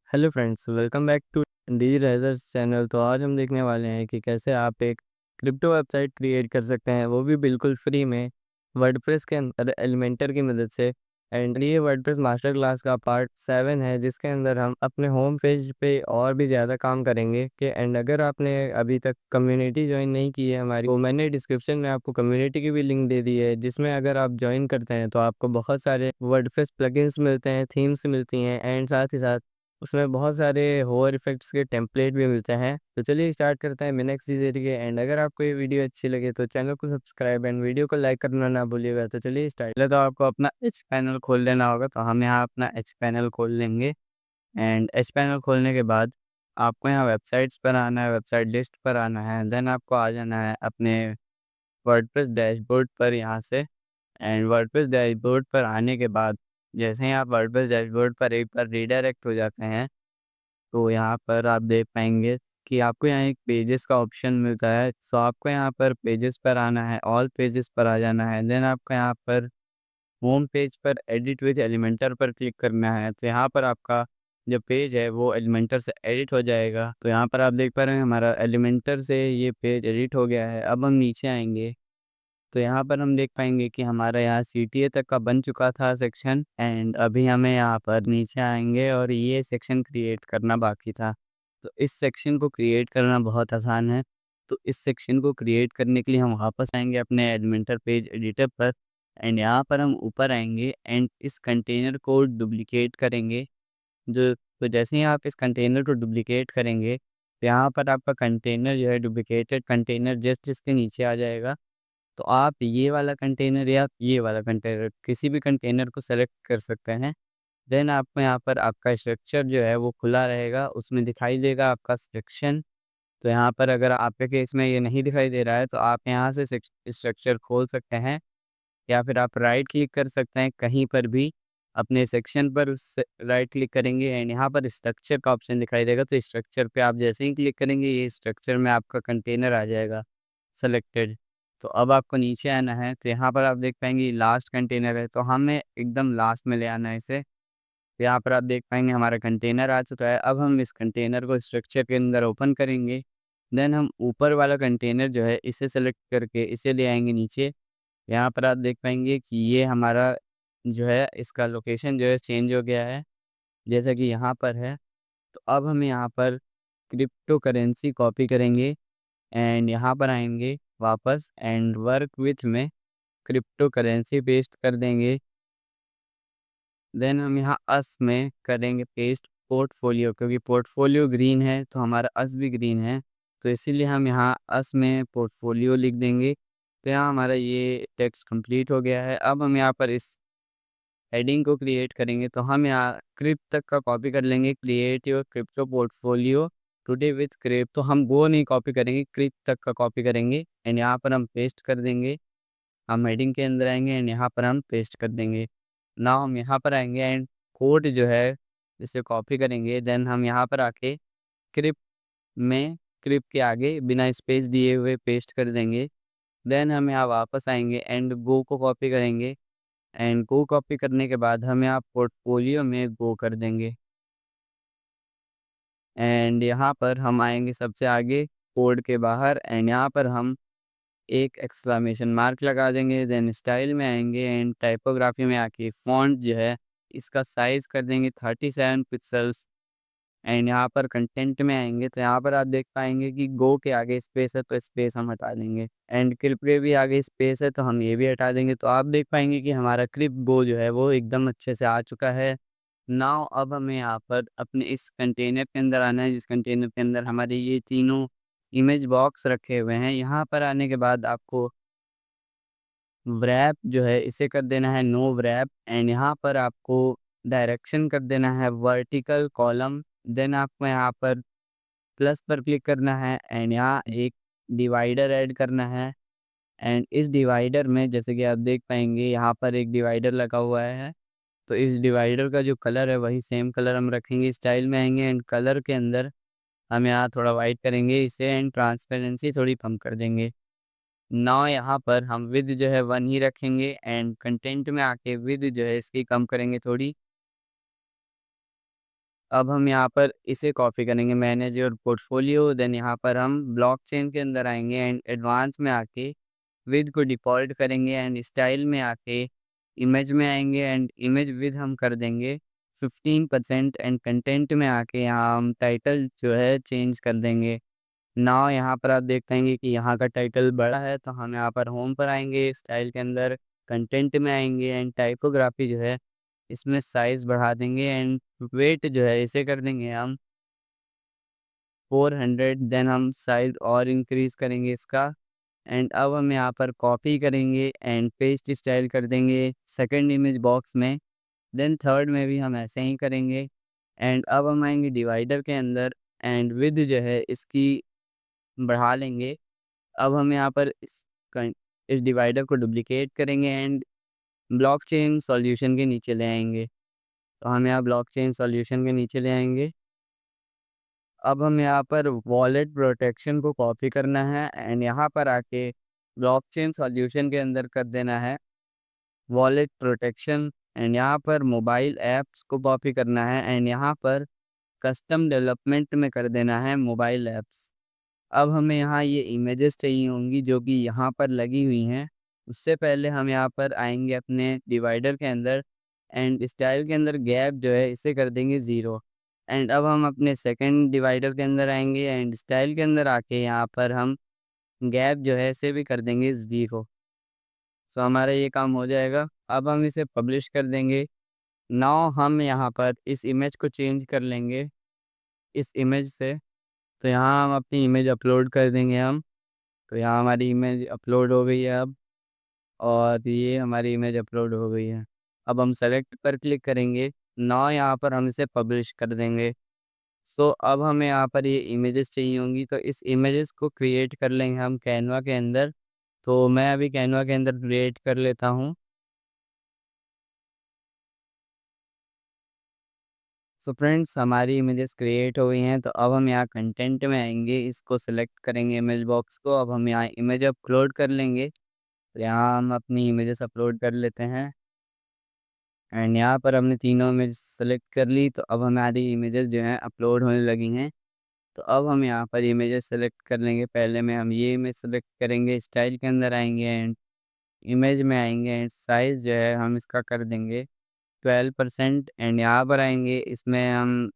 Hello friends, welcome back to the Razors channel. तो आज हम देखने वाले हैं कि कैसे आप एक क्रिप्टो वेबसाइट क्रिएट कर सकते हैं, वो भी बिल्कुल फ्री में वर्डप्रेस के अंदर एलिमेंटर की मदद से। एंड ये वर्डप्रेस मास्टर क्लास का पार्ट 7 है, जिसके अंदर हम अपने होम पेज पे और भी ज़्यादा काम करेंगे। कि एंड अगर आपने अभी तक कम्युनिटी ज्वाइन नहीं की है हमारी, तो मैंने डिस्क्रिप्शन में आपको कम्युनिटी की भी लिंक दे दी है, जिसमें अगर आप ज्वाइन करते हैं तो आपको बहुत सारे वर्डप्रेस प्लगइन्स मिलते हैं, थीम्स मिलती हैं, एंड साथ ही साथ उसमें बहुत सारे होवर इफ़ेक्ट्स के टेम्पलेट भी मिलते हैं। तो चलिए स्टार्ट करते हैं बिना किसी देरी के। एंड अगर आपको ये वीडियो अच्छी लगे तो चैनल को सब्सक्राइब एंड वीडियो को लाइक करना ना भूलिएगा। तो चलिए स्टार्ट। पहले तो आपको अपना एच पैनल खोल लेना होगा, तो हम यहाँ अपना एच पैनल खोल लेंगे। एंड एच पैनल खोलने के बाद आपको यहाँ वेबसाइट्स पर आना है, वेबसाइट लिस्ट पर आना है। देन आपको आ जाना है अपने वर्डप्रेस डैशबोर्ड पर यहाँ से। एंड वर्डप्रेस डैशबोर्ड पर आने के बाद जैसे ही आप वर्डप्रेस डैशबोर्ड पर एक बार रीडायरेक्ट हो जाते हैं, तो यहाँ पर आप देख पाएँगे कि आपको यहाँ एक पेजेस का ऑप्शन मिलता है। सो आपको यहाँ पर पेजेस पर आना है, ऑल पेजेस पर आ जाना है। देन आपको यहाँ पर होम पेज पर एडिट विद एलिमेंटर पर क्लिक करना है। तो यहाँ पर आपका जो पेज है वो एलिमेंटर से एडिट हो जाएगा। तो यहाँ पर आप देख पा रहे हैं हमारा एलिमेंटर से ये पेज एडिट हो गया है। अब हम नीचे आएँगे तो यहाँ पर हम देख पाएँगे कि हमारा यहाँ सीटीए तक का बन चुका था सेक्शन। एंड अभी हमें यहाँ पर नीचे आएँगे और ये सेक्शन क्रिएट करना बाकी था। तो इस सेक्शन को क्रिएट करना बहुत आसान है। तो इस सेक्शन को क्रिएट करने के लिए हम वापस आएँगे अपने एलिमेंटर पेज एडिटर पर। एंड यहाँ पर हम ऊपर आएँगे एंड इस कंटेनर को डुप्लिकेट करेंगे। तो जैसे ही आप इस कंटेनर को डुप्लिकेट करेंगे, तो यहाँ पर आपका कंटेनर जो है डुप्लिकेटेड कंटेनर जस्ट इसके नीचे आ जाएगा। तो आप ये वाला कंटेनर या ये वाला कंटेनर किसी भी कंटेनर को सेलेक्ट कर सकते हैं। देन आपको यहाँ पर आपका स्ट्रक्चर जो है वो खुला रहेगा, उसमें दिखाई देगा आपका सेक्शन। तो यहाँ पर अगर आपके केस में ये नहीं दिखाई दे रहा है, तो आप यहाँ से स्ट्रक्चर खोल सकते हैं, या फिर आप राइट क्लिक कर सकते हैं कहीं पर भी अपने सेक्शन पर। उस राइट क्लिक करेंगे एंड यहाँ पर स्ट्रक्चर का ऑप्शन दिखाई देगा। तो स्ट्रक्चर पे आप जैसे ही क्लिक करेंगे, ये स्ट्रक्चर में आपका कंटेनर आ जाएगा सेलेक्टेड। तो अब आपको नीचे आना है, तो यहाँ पर आप देख पाएंगे लास्ट कंटेनर है, तो हमें एकदम लास्ट में ले आना है इसे। तो यहाँ पर आप देख पाएंगे हमारा कंटेनर आ चुका है। अब हम इस कंटेनर को स्ट्रक्चर के अंदर ओपन करेंगे। देन हम ऊपर वाला कंटेनर जो है इसे सेलेक्ट करके इसे ले आएंगे नीचे। यहाँ पर आप देख पाएँगे कि ये हमारा जो है इसका लोकेशन जो है चेंज हो गया है, जैसा कि यहाँ पर है। तो अब हम यहाँ पर क्रिप्टो करेंसी कॉपी करेंगे एंड यहाँ पर आएँगे वापस एंड वर्क विथ में क्रिप्टो करेंसी पेस्ट कर देंगे। देन हम यहाँ अस में करेंगे पेस्ट पोर्टफोलियो, क्योंकि पोर्टफोलियो ग्रीन है तो हमारा अस भी ग्रीन है। तो इसीलिए हम यहाँ अस में पोर्टफोलियो लिख देंगे। तो यहाँ हमारा ये टेक्स्ट कंप्लीट हो गया है। अब हम यहाँ पर इस हेडिंग को क्रिएट करेंगे, तो हम यहाँ क्रिप्ट तक का कॉपी कर लेंगे। Create your crypto portfolio today with crypt, तो हम वो नहीं कॉपी करेंगे, क्रिप्ट तक का कॉपी करेंगे एंड यहाँ पर हम पेस्ट कर देंगे। हम हेडिंग के अंदर आएंगे एंड यहाँ पर हम पेस्ट कर देंगे। नाउ हम यहाँ पर आएंगे एंड कोड जो है इसे कॉपी करेंगे। देन हम यहाँ पर आके क्रिप्ट में क्रिप्ट के आगे बिना स्पेस दिए हुए पेस्ट कर देंगे। देन हम यहाँ वापस आएंगे एंड गो को कॉपी करेंगे एंड गो कॉपी करने के बाद हम यहाँ पोर्टफोलियो में गो कर देंगे। एंड यहाँ पर हम आएंगे सबसे आगे कोड के बाहर एंड यहाँ पर हम एक एक्सक्लेमेशन मार्क लगा देंगे। देन स्टाइल में आएंगे एंड टाइपोग्राफी में आके फ़ॉन्ट जो है इसका साइज़ कर देंगे 37 पिक्सेल्स। एंड यहाँ पर कंटेंट में आएंगे, तो यहाँ पर आप देख पाएंगे कि गो के आगे स्पेस है, तो स्पेस हम हटा देंगे। एंड क्रिप के भी आगे स्पेस है, तो हम ये भी हटा देंगे। तो आप देख पाएंगे कि हमारा क्रिप गो जो है वो एकदम अच्छे से आ चुका है। नाउ अब हमें यहाँ पर अपने इस कंटेनर के अंदर आना है, जिस कंटेनर के अंदर हमारे ये तीनों इमेज बॉक्स रखे हुए हैं। यहाँ पर आने के बाद आपको व्रैप जो है इसे कर देना है नो व्रैप एंड यहाँ पर आपको डायरेक्शन कर देना है वर्टिकल कॉलम। देन आपको यहाँ पर प्लस पर क्लिक करना है एंड यहाँ एक डिवाइडर ऐड करना है। एंड इस डिवाइडर में जैसे कि आप देख पाएंगे यहाँ पर एक डिवाइडर लगा हुआ है। तो इस डिवाइडर का जो कलर है वही सेम कलर हम रखेंगे। स्टाइल में आएंगे एंड कलर के अंदर हम यहाँ थोड़ा वाइट करेंगे इसे एंड ट्रांसपेरेंसी थोड़ी कम कर देंगे। नाउ यहाँ पर हम विद जो है 1 ही रखेंगे एंड कंटेंट में आके विद जो है इसकी कम करेंगे थोड़ी। अब हम यहाँ पर इसे कॉपी करेंगे, मैनेज योर पोर्टफोलियो। देन यहाँ पर हम ब्लॉकचेन के अंदर आएंगे एंड एडवांस में आके विद को डिफ़ॉल्ट करेंगे एंड स्टाइल में आके इमेज में आएंगे एंड इमेज विद हम कर देंगे 15% एंड कंटेंट में आके यहाँ हम टाइटल जो है चेंज कर देंगे। नाउ यहाँ पर आप देख पाएंगे कि यहाँ का टाइटल बड़ा है, तो हम यहाँ पर होम पर आएंगे, स्टाइल के अंदर कंटेंट में आएंगे एंड टाइपोग्राफी जो है इसमें साइज बढ़ा देंगे एंड वेट जो है इसे कर देंगे हम 400। देन हम साइज और इंक्रीज करेंगे इसका एंड अब हम यहाँ पर कॉपी करेंगे एंड पेस्ट स्टाइल कर देंगे सेकंड इमेज बॉक्स में। देन थर्ड में भी हम ऐसे ही करेंगे एंड अब हम आएंगे डिवाइडर के अंदर एंड विद जो है इसकी बढ़ा लेंगे। अब हम यहाँ पर इस डिवाइडर को डुप्लिकेट करेंगे एंड ब्लॉकचेन सॉल्यूशन के नीचे ले आएंगे। तो हम यहाँ ब्लॉकचेन सॉल्यूशन के नीचे ले आएंगे। अब हम यहाँ पर वॉलेट प्रोटेक्शन को कॉपी करना है एंड यहाँ पर आके ब्लॉकचेन सॉल्यूशन के अंदर कर देना है वॉलेट प्रोटेक्शन एंड यहाँ पर मोबाइल ऐप्स को कॉपी करना है एंड यहाँ पर कस्टम डेवलपमेंट में कर देना है मोबाइल ऐप्स। अब हमें यहाँ ये इमेजेस चाहिए होंगी जो कि यहाँ पर लगी हुई हैं। उससे पहले हम यहाँ पर आएंगे अपने डिवाइडर के अंदर एंड स्टाइल के अंदर गैप जो है इसे कर देंगे 0 एंड अब हम अपने सेकंड डिवाइडर के अंदर आएंगे एंड स्टाइल के अंदर आके यहाँ पर हम गैप जो है इसे भी कर देंगे 0। सो हमारा ये काम हो जाएगा। अब हम इसे पब्लिश कर देंगे। नाउ हम यहाँ पर इस इमेज को चेंज कर लेंगे इस इमेज से। तो यहाँ हम अपनी इमेज अपलोड कर देंगे हम। तो यहाँ हमारी इमेज अपलोड हो गई है अब, और ये हमारी इमेज अपलोड हो गई है। अब हम सेलेक्ट पर क्लिक करेंगे। नाउ यहाँ पर हम इसे पब्लिश कर देंगे। सो अब हमें यहाँ पर ये इमेजेस चाहिए होंगी, तो इस इमेजेस को क्रिएट कर लेंगे हम कैनवा के अंदर। तो मैं अभी कैनवा के अंदर क्रिएट कर लेता हूँ। सो फ्रेंड्स, हमारी इमेजेस क्रिएट हो गई हैं। तो अब हम यहाँ कंटेंट में आएंगे, इसको सिलेक्ट करेंगे इमेज बॉक्स को। अब हम यहाँ इमेज अपलोड कर लेंगे। तो यहाँ हम अपनी इमेजेस अपलोड कर लेते हैं एंड यहाँ पर हमने तीनों इमेज सेलेक्ट कर ली। तो अब हमारी इमेजेस जो हैं अपलोड होने लगी हैं। तो अब हम यहाँ पर इमेजेस सेलेक्ट कर लेंगे। पहले में हम ये इमेज सेलेक्ट करेंगे, स्टाइल के अंदर आएंगे एंड इमेज में आएंगे एंड साइज़ जो है हम इसका कर देंगे 12% एंड यहाँ पर आएंगे, इसमें हम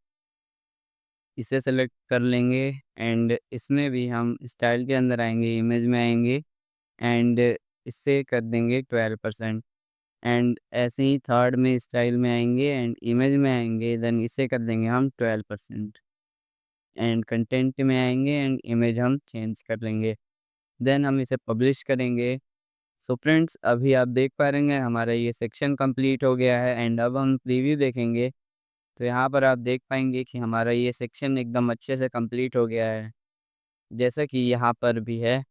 इसे सेलेक्ट कर लेंगे एंड इसमें भी हम स्टाइल के अंदर आएंगे, इमेज में आएंगे एंड इससे कर देंगे 12% एंड ऐसे ही थर्ड में स्टाइल में आएंगे एंड इमेज में आएंगे, देन इसे कर देंगे हम 12% एंड कंटेंट में आएंगे एंड इमेज हम चेंज कर लेंगे। देन हम इसे पब्लिश करेंगे। सो फ्रेंड्स, अभी आप देख पा रहे हैं हमारा ये सेक्शन कंप्लीट हो गया है एंड अब हम प्रीव्यू देखेंगे। तो यहाँ पर आप देख पाएंगे कि हमारा ये सेक्शन एकदम अच्छे से कंप्लीट हो गया है, जैसा कि यहाँ पर भी है।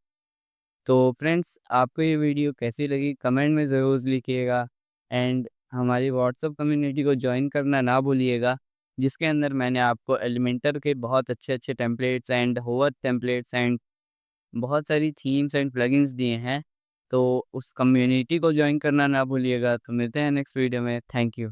तो फ्रेंड्स, आपको ये वीडियो कैसी लगी कमेंट में ज़रूर लिखिएगा एंड हमारी व्हाट्सएप कम्युनिटी को ज्वाइन करना ना भूलिएगा, जिसके अंदर मैंने आपको एलिमेंटर के बहुत अच्छे अच्छे templates and hover templates and बहुत सारी थीम्स एंड प्लगइन्स दिए हैं। तो उस कम्युनिटी को ज्वाइन करना ना भूलिएगा। तो मिलते हैं नेक्स्ट वीडियो में। Thank you.